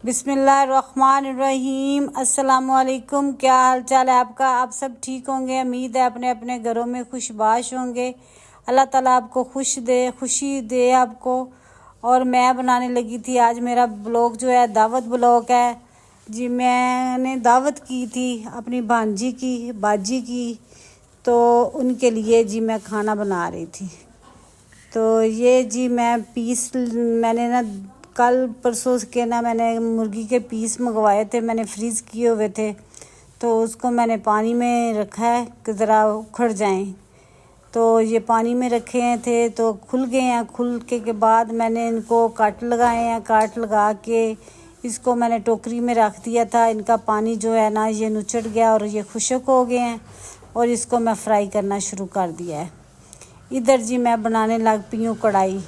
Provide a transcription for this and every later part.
बिस्मिल्लाहिर्रहमानिर्रहीम। अस्सलामुअलैकुम। क्या हाल चाल है आपका? आप सब ठीक होंगे। उम्मीद है अपने अपने घरों में खुशबाश होंगे। अल्लाह ताला आपको खुशी दे आपको। और मैं बनाने लगी थी आज मेरा ब्लॉग जो है दावत ब्लॉग है जी। मैंने दावत की थी अपनी भांजी की, बाजी की, तो उनके लिए जी मैं खाना बना रही थी। तो ये जी मैंने ना कल परसों के ना मैंने मुर्गी के पीस मंगवाए थे, मैंने फ्रीज़ किए हुए थे, तो उसको मैंने पानी में रखा है कि ज़रा उखड़ जाएं। तो ये पानी में रखे हैं थे तो खुल गए हैं। खुल के बाद मैंने इनको काट लगाए हैं। काट लगा के इसको मैंने टोकरी में रख दिया था। इनका पानी जो है ना ये नुचड़ गया और ये खुश्क हो गए हैं और इसको मैं फ्राई करना शुरू कर दिया है। इधर जी मैं बनाने लग पई हूँ कढ़ाई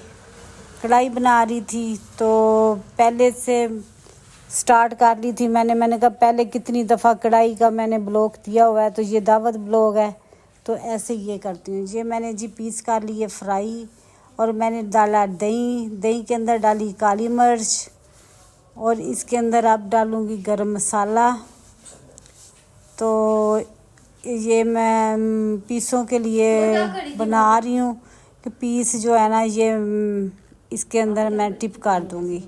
बना रही थी। तो पहले से स्टार्ट कर ली थी मैंने कहा पहले कितनी दफ़ा कढ़ाई का मैंने ब्लॉग दिया हुआ है, तो ये दावत ब्लॉग है तो ऐसे ये करती हूँ। ये मैंने जी पीस कर लिए फ्राई और मैंने डाला दही के अंदर डाली काली मिर्च और इसके अंदर अब डालूँगी गरम मसाला। तो ये मैं पीसों के लिए बना रही हूँ कि पीस जो है ना ये इसके अंदर मैं टिप कर दूँगी।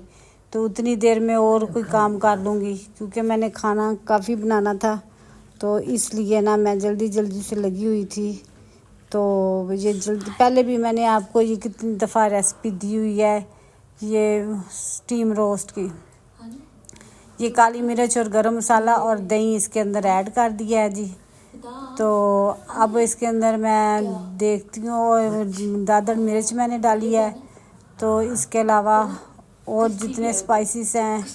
तो उतनी देर में और कोई काम कर लूँगी क्योंकि मैंने खाना काफ़ी बनाना था, तो इसलिए ना मैं जल्दी से लगी हुई थी। तो ये जल्दी पहले भी मैंने आपको ये कितनी दफ़ा रेसिपी दी हुई है ये स्टीम रोस्ट की। ये काली मिर्च और गरम मसाला और दही इसके अंदर ऐड कर दिया है जी। तो अब इसके अंदर मैं देखती हूँ और दादर मिर्च मैंने डाली है। तो इसके अलावा और जितने स्पाइसेस हैं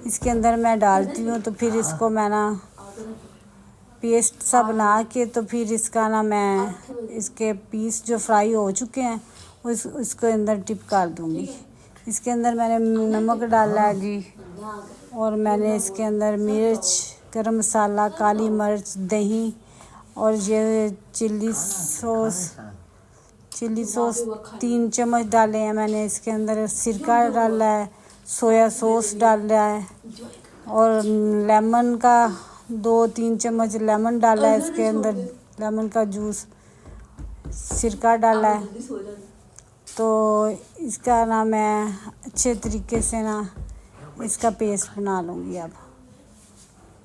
इसके अंदर मैं डालती हूँ। तो फिर इसको मैं ना पेस्ट सा बना के तो फिर इसका ना मैं इसके पीस जो फ्राई हो चुके हैं उसके अंदर टिप कर दूँगी। इसके अंदर मैंने नमक डाला है जी और मैंने इसके अंदर मिर्च, गरम मसाला, काली मिर्च, दही और ये चिल्ली सॉस 3 चम्मच डाले हैं मैंने। इसके अंदर सिरका डाला है, सोया सॉस डाला है और लेमन का 2-3 चम्मच लेमन डाला है। इसके अंदर लेमन का जूस, सिरका डाला है। तो इसका ना मैं अच्छे तरीके से ना इसका पेस्ट बना लूँगी। अब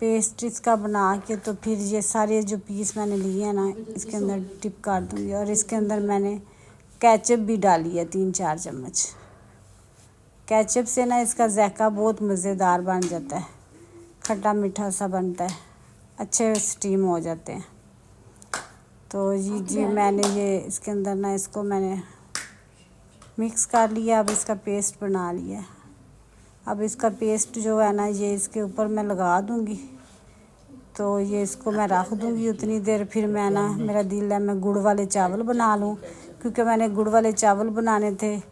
पेस्ट इसका बना के तो फिर ये सारे जो पीस मैंने लिए हैं ना इसके अंदर टिप कर दूँगी। और इसके अंदर मैंने केचप भी डाली है 3-4 चम्मच। केचप से ना इसका जायका बहुत मज़ेदार बन जाता है, खट्टा मीठा सा बनता है, अच्छे स्टीम हो जाते हैं। तो जी मैंने ये इसके अंदर ना इसको मैंने मिक्स कर लिया। अब इसका पेस्ट बना लिया। अब इसका पेस्ट जो है ना ये इसके ऊपर मैं लगा दूँगी। तो ये इसको मैं रख दूँगी उतनी देर। फिर मैं ना मेरा दिल है मैं गुड़ वाले चावल बना लूँ क्योंकि मैंने गुड़ वाले चावल बनाने थे।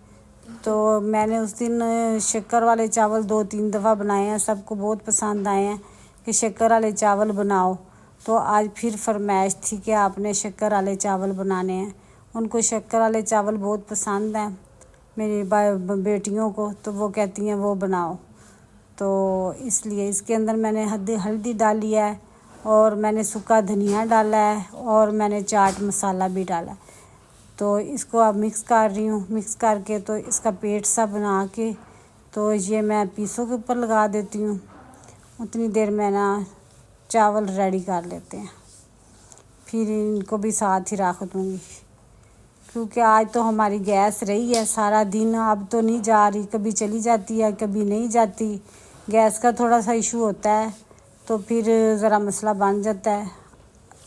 तो मैंने उस दिन शक्कर वाले चावल 2-3 दफ़ा बनाए हैं, सबको बहुत पसंद आए हैं कि शक्कर वाले चावल बनाओ। तो आज फिर फरमाइश थी कि आपने शक्कर वाले चावल बनाने हैं। उनको शक्कर वाले चावल बहुत पसंद हैं मेरी बेटियों को, तो वो कहती हैं वो बनाओ। तो इसलिए इसके अंदर मैंने हल्दी डाली है और मैंने सूखा धनिया डाला है और मैंने चाट मसाला भी डाला है। तो इसको अब मिक्स कर रही हूँ। मिक्स करके तो इसका पेस्ट सा बना के तो ये मैं पीसों के ऊपर लगा देती हूँ। उतनी देर में ना चावल रेडी कर लेते हैं, फिर इनको भी साथ ही रख दूँगी क्योंकि आज तो हमारी गैस रही है सारा दिन। अब तो नहीं जा रही, कभी चली जाती है कभी नहीं जाती। गैस का थोड़ा सा इशू होता है तो फिर ज़रा मसला बन जाता है।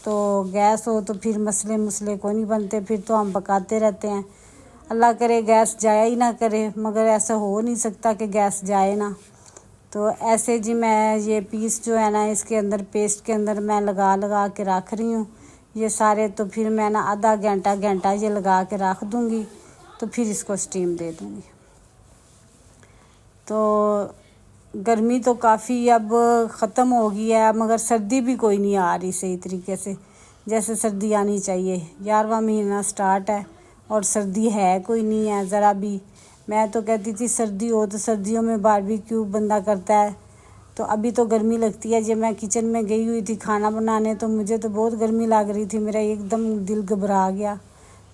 तो गैस हो तो फिर मसले कोई नहीं बनते, फिर तो हम पकाते रहते हैं। अल्लाह करे गैस जाया ही ना करे, मगर ऐसा हो नहीं सकता कि गैस जाए ना। तो ऐसे जी मैं ये पीस जो है ना इसके अंदर पेस्ट के अंदर मैं लगा के रख रही हूँ ये सारे। तो फिर मैं ना आधा घंटा ये लगा के रख दूँगी तो फिर इसको स्टीम दे दूँगी। तो गर्मी तो काफ़ी अब ख़त्म हो गई है, मगर सर्दी भी कोई नहीं आ रही सही तरीके से जैसे सर्दी आनी चाहिए। 11वां महीना स्टार्ट है और सर्दी है कोई नहीं है ज़रा भी। मैं तो कहती थी सर्दी हो तो सर्दियों में बारबेक्यू बंदा करता है, तो अभी तो गर्मी लगती है। जब मैं किचन में गई हुई थी खाना बनाने तो मुझे तो बहुत गर्मी लग रही थी, मेरा एकदम दिल घबरा गया।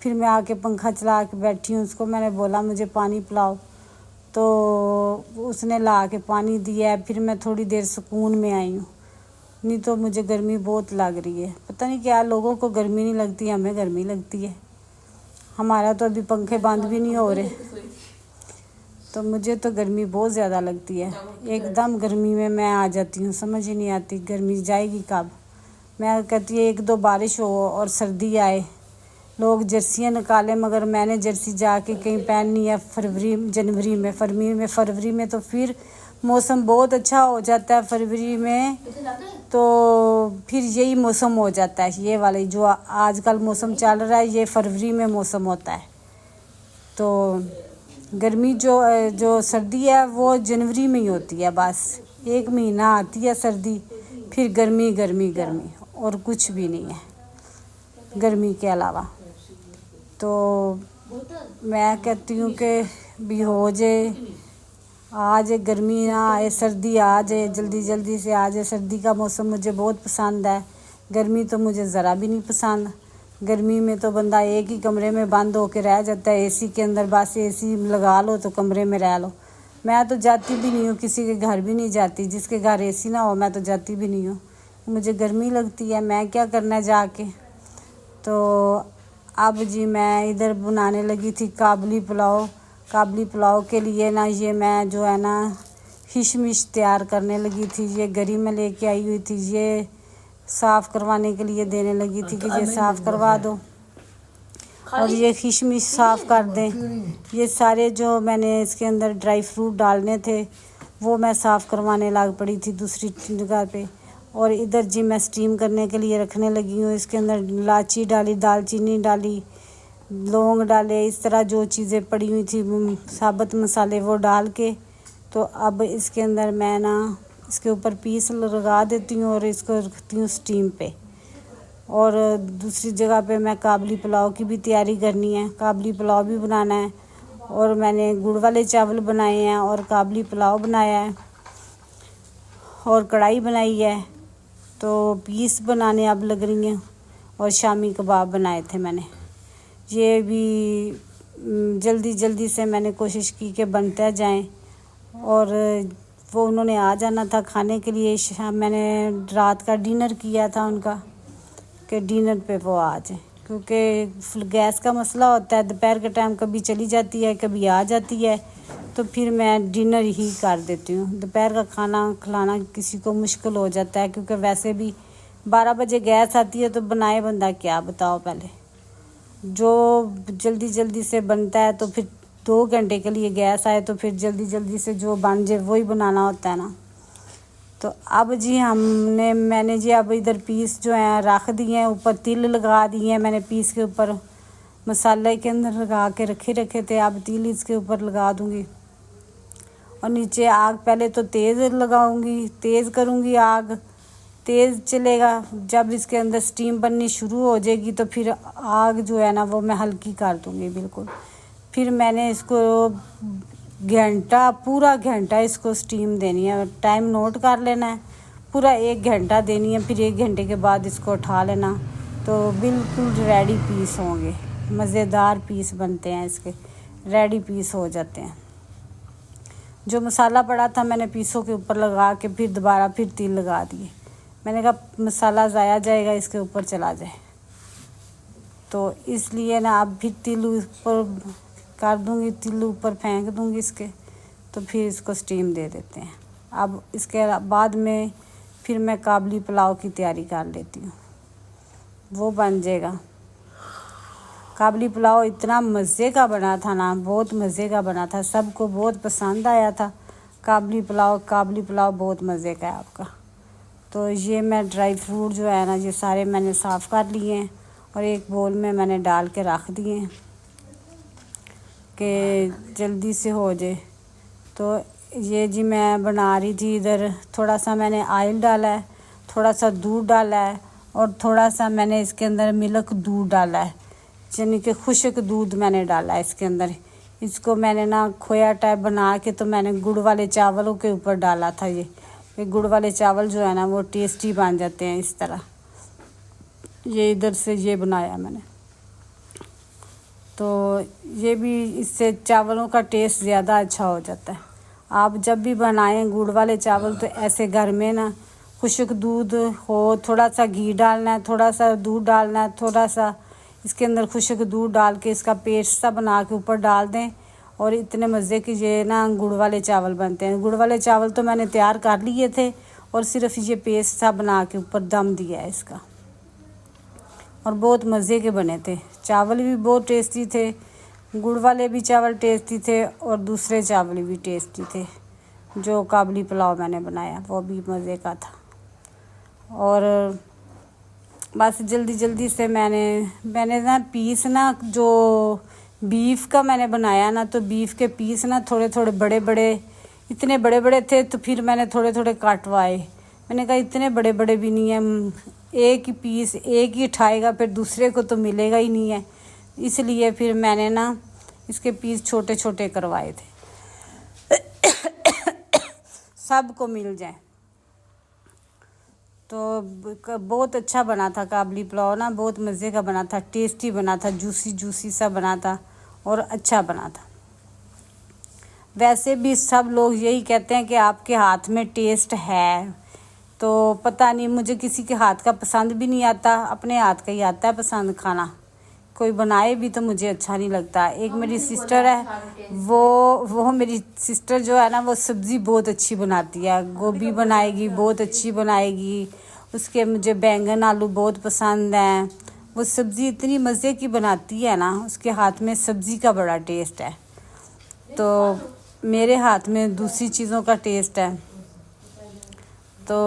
फिर मैं आके पंखा चला के बैठी हूँ, उसको मैंने बोला मुझे पानी पिलाओ, तो उसने ला के पानी दिया है। फिर मैं थोड़ी देर सुकून में आई हूँ, नहीं तो मुझे गर्मी बहुत लग रही है। पता नहीं क्या लोगों को गर्मी नहीं लगती, हमें गर्मी लगती है। हमारा तो अभी पंखे बंद भी नहीं हो रहे, तो मुझे तो गर्मी बहुत ज़्यादा लगती है। एकदम गर्मी में मैं आ जाती हूँ, समझ ही नहीं आती गर्मी जाएगी कब। मैं कहती है 1-2 बारिश हो और सर्दी आए, लोग जर्सियाँ निकालें, मगर मैंने जर्सी जाके कहीं पहननी है फरवरी में तो फिर मौसम बहुत अच्छा हो जाता है। फरवरी में तो फिर यही मौसम हो जाता है, ये वाले जो आजकल मौसम चल रहा है ये फरवरी में मौसम होता है। तो गर्मी जो सर्दी है वो जनवरी में ही होती है, बस 1 महीना आती है सर्दी, फिर गर्मी गर्मी गर्मी और कुछ भी नहीं है गर्मी के अलावा। तो मैं कहती हूँ कि भी हो जाए, आ जाए गर्मी ना आए, सर्दी आ जाए, जल्दी जल्दी से आ जाए। सर्दी का मौसम मुझे बहुत पसंद है, गर्मी तो मुझे ज़रा भी नहीं पसंद। गर्मी में तो बंदा एक ही कमरे में बंद होकर रह जाता है, एसी के अंदर, बस एसी लगा लो तो कमरे में रह लो। मैं तो जाती भी नहीं हूँ, किसी के घर भी नहीं जाती, जिसके घर एसी ना हो मैं तो जाती भी नहीं हूँ, मुझे गर्मी लगती है। मैं क्या करना है जाके। तो अब जी मैं इधर बनाने लगी थी काबली पुलाव। काबली पुलाव के लिए ना ये मैं जो है ना किशमिश तैयार करने लगी थी। ये गरी में लेके आई हुई थी, ये साफ़ करवाने के लिए देने लगी थी कि ये साफ़ करवा दो और ये किशमिश साफ़ कर दें। ये सारे जो मैंने इसके अंदर ड्राई फ्रूट डालने थे वो मैं साफ़ करवाने लग पड़ी थी दूसरी जगह पे। और इधर जी मैं स्टीम करने के लिए रखने लगी हूँ। इसके अंदर इलायची डाली, दालचीनी डाली, लौंग डाले, इस तरह जो चीज़ें पड़ी हुई थी साबुत मसाले वो डाल के। तो अब इसके अंदर मैं ना इसके ऊपर पीस लगा देती हूँ और इसको रखती हूँ स्टीम पे। और दूसरी जगह पे मैं काबली पुलाव की भी तैयारी करनी है, काबली पुलाव भी बनाना है। और मैंने गुड़ वाले चावल बनाए हैं और काबली पुलाव बनाया है और कढ़ाई बनाई है। तो पीस बनाने अब लग रही हैं और शामी कबाब बनाए थे मैंने। ये भी जल्दी जल्दी से मैंने कोशिश की कि बनते जाएं। और वो उन्होंने आ जाना था खाने के लिए। शाम मैंने रात का डिनर किया था उनका कि डिनर पे वो आ जाए, क्योंकि गैस का मसला होता है। दोपहर के टाइम कभी चली जाती है कभी आ जाती है, तो फिर मैं डिनर ही कर देती हूँ। दोपहर का खाना खिलाना किसी को मुश्किल हो जाता है, क्योंकि वैसे भी 12 बजे गैस आती है तो बनाए बंदा क्या, बताओ। पहले जो जल्दी जल्दी से बनता है तो फिर 2 घंटे के लिए गैस आए तो फिर जल्दी जल्दी से जो बन जाए वही बनाना होता है ना। तो अब जी मैंने जी अब इधर पीस जो है रख दिए हैं, ऊपर तिल लगा दिए हैं मैंने। पीस के ऊपर मसाले के अंदर लगा के रखे थे, अब तिल इसके ऊपर लगा दूँगी। और नीचे आग पहले तो तेज़ लगाऊंगी, तेज़ करूँगी, आग तेज़ चलेगा। जब इसके अंदर स्टीम बननी शुरू हो जाएगी तो फिर आग जो है ना वो मैं हल्की कर दूँगी बिल्कुल। फिर मैंने इसको पूरा घंटा इसको स्टीम देनी है। टाइम नोट कर लेना है, पूरा 1 घंटा देनी है। फिर 1 घंटे के बाद इसको उठा लेना, तो बिल्कुल रेडी पीस होंगे। मज़ेदार पीस बनते हैं इसके, रेडी पीस हो जाते हैं। जो मसाला पड़ा था मैंने पीसों के ऊपर लगा के फिर दोबारा फिर तिल लगा दिए। मैंने कहा मसाला ज़ाया जाएगा, इसके ऊपर चला जाए, तो इसलिए ना अब फिर तिल ऊपर कर दूँगी, तिल ऊपर फेंक दूँगी इसके, तो फिर इसको स्टीम दे देते हैं। अब इसके बाद में फिर मैं काबली पुलाव की तैयारी कर लेती हूँ, वो बन जाएगा। काबली पुलाव इतना मज़े का बना था ना, बहुत मज़े का बना था, सबको बहुत पसंद आया था काबली पुलाव बहुत मज़े का है आपका। तो ये मैं ड्राई फ्रूट जो है ना ये सारे मैंने साफ़ कर लिए हैं और एक बोल में मैंने डाल के रख दिए हैं कि जल्दी से हो जाए। तो ये जी मैं बना रही थी, इधर थोड़ा सा मैंने ऑयल डाला है, थोड़ा सा दूध डाला है और थोड़ा सा मैंने इसके अंदर मिल्क दूध डाला है, यानी कि खुश्क दूध मैंने डाला है इसके अंदर। इसको मैंने ना खोया टाइप बना के तो मैंने गुड़ वाले चावलों के ऊपर डाला था। कि गुड़ वाले चावल जो है ना वो टेस्टी बन जाते हैं इस तरह। ये इधर से ये बनाया मैंने, तो ये भी इससे चावलों का टेस्ट ज़्यादा अच्छा हो जाता है। आप जब भी बनाएं गुड़ वाले चावल तो ऐसे घर में ना खुश्क दूध हो, थोड़ा सा घी डालना है, थोड़ा सा दूध डालना है, थोड़ा सा इसके अंदर खुश्क दूध डाल के इसका पेस्ट सा बना के ऊपर डाल दें और इतने मज़े की ये ना गुड़ वाले चावल बनते हैं। गुड़ वाले चावल तो मैंने तैयार कर लिए थे और सिर्फ ये पेस्ट सा बना के ऊपर दम दिया है इसका, और बहुत मज़े के बने थे। चावल भी बहुत टेस्टी थे, गुड़ वाले भी चावल टेस्टी थे और दूसरे चावल भी टेस्टी थे। जो काबली पुलाव मैंने बनाया वो भी मज़े का था। और बस जल्दी जल्दी से मैंने ना पीस ना जो बीफ का मैंने बनाया ना, तो बीफ के पीस ना थोड़े थोड़े बड़े बड़े, इतने बड़े बड़े थे तो फिर मैंने थोड़े थोड़े काटवाए। मैंने कहा इतने बड़े बड़े भी नहीं है, एक ही पीस एक ही उठाएगा फिर दूसरे को तो मिलेगा ही नहीं है, इसलिए फिर मैंने ना इसके पीस छोटे छोटे करवाए थे सबको मिल जाए। तो बहुत अच्छा बना था काबली पुलाव ना, बहुत मज़े का बना था, टेस्टी बना था, जूसी जूसी सा बना था और अच्छा बना था। वैसे भी सब लोग यही कहते हैं कि आपके हाथ में टेस्ट है, तो पता नहीं, मुझे किसी के हाथ का पसंद भी नहीं आता, अपने हाथ का ही आता है पसंद खाना। कोई बनाए भी तो मुझे अच्छा नहीं लगता। एक मेरी सिस्टर है, वो मेरी सिस्टर जो है ना वो सब्ज़ी बहुत अच्छी बनाती है, गोभी बनाएगी बहुत अच्छी बनाएगी, उसके मुझे बैंगन आलू बहुत पसंद हैं। वो सब्ज़ी इतनी मज़े की बनाती है ना, उसके हाथ में सब्ज़ी का बड़ा टेस्ट है। तो मेरे हाथ में दूसरी चीज़ों का टेस्ट है, तो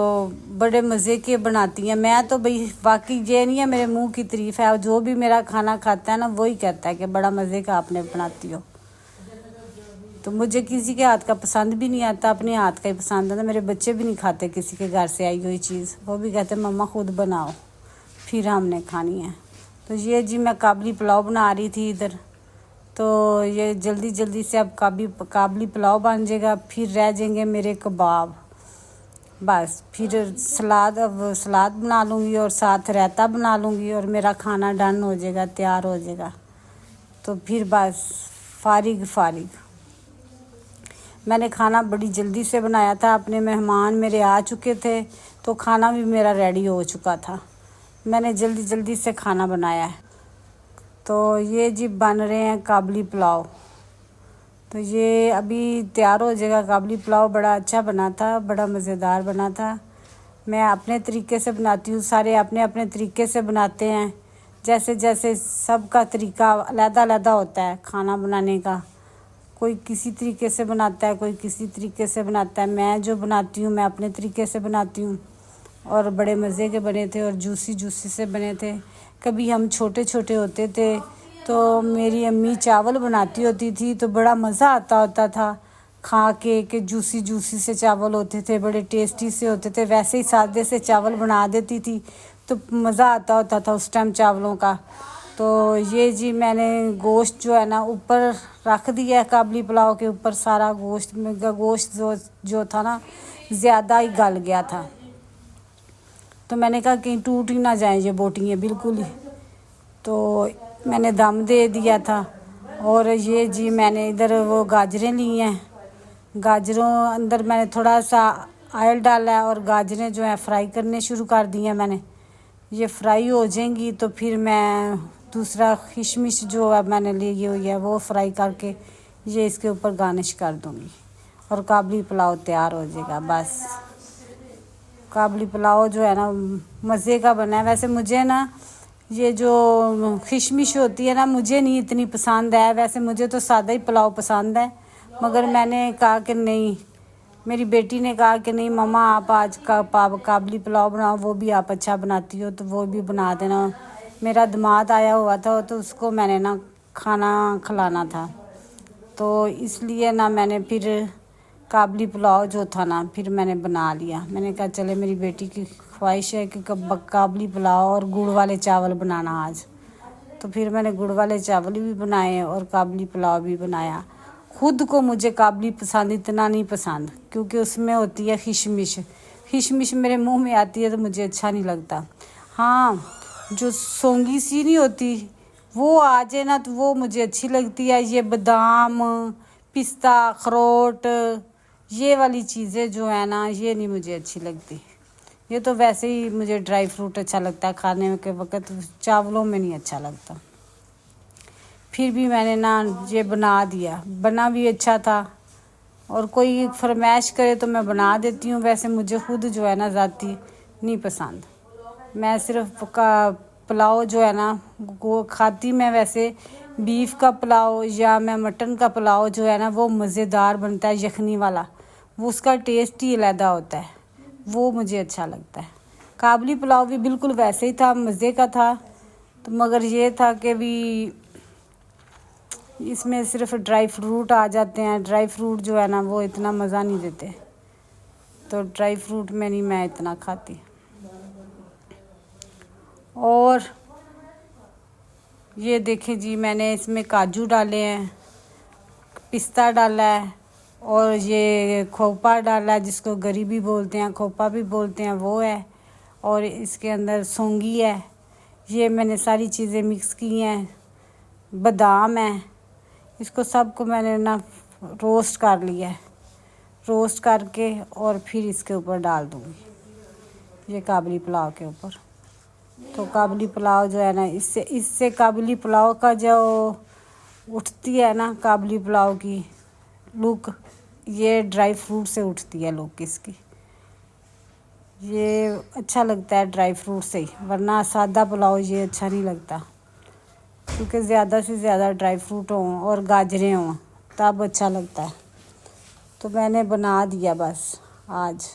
बड़े मज़े के बनाती हैं। मैं तो भाई बाकी ये नहीं है मेरे मुंह की तारीफ़ है, जो भी मेरा खाना खाता है ना वही कहता है कि बड़ा मज़े का आपने बनाती हो। तो मुझे किसी के हाथ का पसंद भी नहीं आता, अपने हाथ का ही पसंद आता। मेरे बच्चे भी नहीं खाते किसी के घर से आई हुई चीज़, वो भी कहते मम्मा खुद बनाओ फिर हमने खानी है। तो ये जी मैं काबली पुलाव बना रही थी इधर, तो ये जल्दी जल्दी से अब काबली पुलाव बन जाएगा, फिर रह जाएंगे मेरे कबाब। बस फिर सलाद, अब सलाद बना लूँगी और साथ रायता बना लूँगी और मेरा खाना डन हो जाएगा, तैयार हो जाएगा। तो फिर बस फारिग मैंने खाना बड़ी जल्दी से बनाया था, अपने मेहमान मेरे आ चुके थे तो खाना भी मेरा रेडी हो चुका था, मैंने जल्दी जल्दी से खाना बनाया है। तो ये जी बन रहे हैं काबली पुलाव, तो ये अभी तैयार हो जाएगा। काबली पुलाव बड़ा अच्छा बना था, बड़ा मज़ेदार बना था। मैं अपने तरीके से बनाती हूँ, सारे अपने अपने तरीके से बनाते हैं, जैसे जैसे सबका तरीका अलग-अलग होता है खाना बनाने का। कोई किसी तरीके से बनाता है, कोई किसी तरीके से बनाता है। मैं जो बनाती हूँ मैं अपने तरीके से बनाती हूँ और बड़े मज़े के बने थे और जूसी जूसी से बने थे। कभी हम छोटे छोटे होते थे तो मेरी अम्मी चावल बनाती होती थी तो बड़ा मज़ा आता होता था खा के, कि जूसी जूसी से चावल होते थे, बड़े टेस्टी से होते थे। वैसे ही सादे से चावल बना देती थी तो मज़ा आता होता था उस टाइम चावलों का। तो ये जी मैंने गोश्त जो है ना ऊपर रख दिया है, काबली पुलाव के ऊपर सारा गोश्त जो था ना ज़्यादा ही गल गया था, तो मैंने कहा कहीं टूट ही ना जाए ये बोटियाँ बिल्कुल ही, तो मैंने दम दे दिया था। और ये जी मैंने इधर वो गाजरें ली हैं, गाजरों अंदर मैंने थोड़ा सा ऑयल डाला है और गाजरें जो है फ्राई करने शुरू कर दी हैं मैंने। ये फ्राई हो जाएंगी तो फिर मैं दूसरा किशमिश जो है मैंने ली हुई है वो फ्राई करके ये इसके ऊपर गार्निश कर दूँगी और काबली पुलाव तैयार हो जाएगा। बस काबली पुलाव जो है ना मज़े का बना है। वैसे मुझे ना ये जो किशमिश होती है ना मुझे नहीं इतनी पसंद है, वैसे मुझे तो सादा ही पुलाव पसंद है, मगर मैंने कहा कि नहीं, मेरी बेटी ने कहा कि नहीं मम्मा आप आज काबली पुलाव बनाओ, वो भी आप अच्छा बनाती हो तो वो भी बना देना। मेरा दामाद आया हुआ था तो उसको मैंने ना खाना खिलाना था, तो इसलिए ना मैंने फिर काबली पुलाव जो था ना फिर मैंने बना लिया। मैंने कहा चले मेरी बेटी की ख्वाहिश है कि काबली पुलाव और गुड़ वाले चावल बनाना आज, तो फिर मैंने गुड़ वाले चावल भी बनाए और काबली पुलाव भी बनाया। खुद को मुझे काबली पसंद इतना नहीं पसंद, क्योंकि उसमें होती है खिशमिश। खिशमिश मेरे मुंह में आती है तो मुझे अच्छा नहीं लगता। हाँ, जो सौंगी सी नहीं होती वो आ जाए ना तो वो मुझे अच्छी लगती है। ये बादाम, पिस्ता, अखरोट, ये वाली चीज़ें जो है ना, ये नहीं मुझे अच्छी लगती। ये तो वैसे ही मुझे ड्राई फ्रूट अच्छा लगता है खाने के वक़्त, चावलों में नहीं अच्छा लगता। फिर भी मैंने ना ये बना दिया, बना भी अच्छा था। और कोई फरमाइश करे तो मैं बना देती हूँ। वैसे मुझे खुद जो है ना ज़ाती नहीं पसंद। मैं सिर्फ पुलाव जो है ना वो खाती मैं वैसे बीफ का पुलाव या मैं मटन का पुलाव जो है ना वो मज़ेदार बनता है, यखनी वाला, वो उसका टेस्ट ही अलग होता है, वो मुझे अच्छा लगता है। काबली पुलाव भी बिल्कुल वैसे ही था, मज़े का था। तो मगर ये था कि भी इसमें सिर्फ ड्राई फ्रूट आ जाते हैं। ड्राई फ्रूट जो है ना वो इतना मज़ा नहीं देते, तो ड्राई फ्रूट में नहीं मैं इतना खाती। और ये देखें जी, मैंने इसमें काजू डाले हैं, पिस्ता डाला है, और ये खोपा डाला है, जिसको गरीबी बोलते हैं, खोपा भी बोलते हैं, वो है। और इसके अंदर सौंगी है। ये मैंने सारी चीज़ें मिक्स की हैं। बादाम है। इसको सबको मैंने ना रोस्ट कर लिया है। रोस्ट करके और फिर इसके ऊपर डाल दूँगी, ये काबली पुलाव के ऊपर। तो काबली पुलाव जो है ना, इससे काबली पुलाव का जो उठती है ना, काबली पुलाव की लुक, ये ड्राई फ्रूट से उठती है लुक इसकी। ये अच्छा लगता है ड्राई फ्रूट से ही, वरना सादा पुलाव ये अच्छा नहीं लगता, क्योंकि ज़्यादा से ज़्यादा ड्राई फ्रूट हों और गाजरें हों तब अच्छा लगता है। तो मैंने बना दिया बस आज।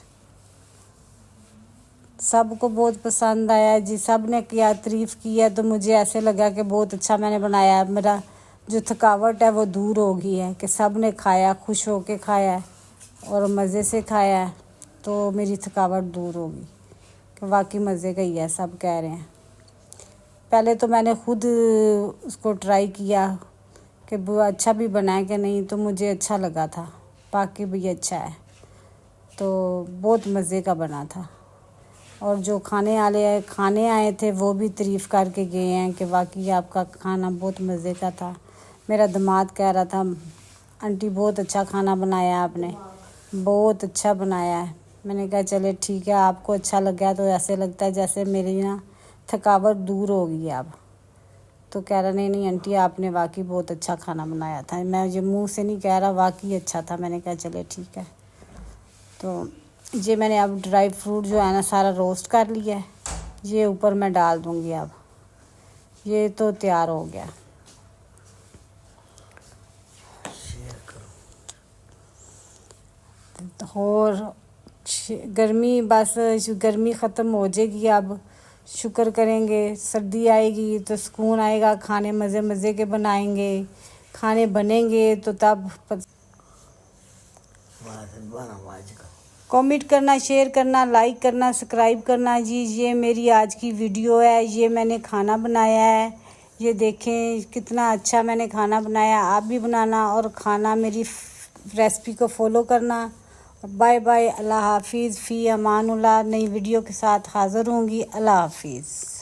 सबको बहुत पसंद आया जी, सब ने किया, तारीफ़ की है, तो मुझे ऐसे लगा कि बहुत अच्छा मैंने बनाया। मेरा जो थकावट है वो दूर हो गई है कि सब ने खाया, खुश हो के खाया है और मज़े से खाया है, तो मेरी थकावट दूर होगी कि वाकई मज़े का ही है, सब कह रहे हैं। पहले तो मैंने खुद उसको ट्राई किया कि वो अच्छा भी बना है कि नहीं, तो मुझे अच्छा लगा था, बाकी भी अच्छा है, तो बहुत मज़े का बना था। और जो खाने आए थे वो भी तारीफ़ करके गए हैं कि वाकई आपका खाना बहुत मज़े का था। मेरा दामाद कह रहा था, आंटी बहुत अच्छा खाना बनाया आपने, बहुत अच्छा बनाया है। मैंने कहा चले ठीक है, आपको अच्छा लगा तो ऐसे लगता है जैसे मेरी ना थकावट दूर हो गई अब। तो कह रहा नहीं आंटी, आपने वाकई बहुत अच्छा खाना बनाया था। मैं ये मुंह से नहीं कह रहा, वाकई अच्छा था। मैंने कहा चले ठीक है। तो ये मैंने अब ड्राई फ्रूट जो है ना सारा रोस्ट कर लिया है, ये ऊपर मैं डाल दूँगी। अब ये तो तैयार हो गया। और गर्मी, बस गर्मी ख़त्म हो जाएगी अब, शुक्र करेंगे। सर्दी आएगी तो सुकून आएगा, खाने मज़े के बनाएंगे, खाने बनेंगे तो तब कमेंट करना, शेयर करना, लाइक करना, सब्सक्राइब करना जी। ये मेरी आज की वीडियो है, ये मैंने खाना बनाया है। ये देखें कितना अच्छा मैंने खाना बनाया। आप भी बनाना और खाना, मेरी रेसिपी को फॉलो करना। बाय बाय, अल्लाह हाफिज़, फ़ी अमानुल्लाह। नई वीडियो के साथ हाज़िर होंगी। अल्लाह हाफिज़।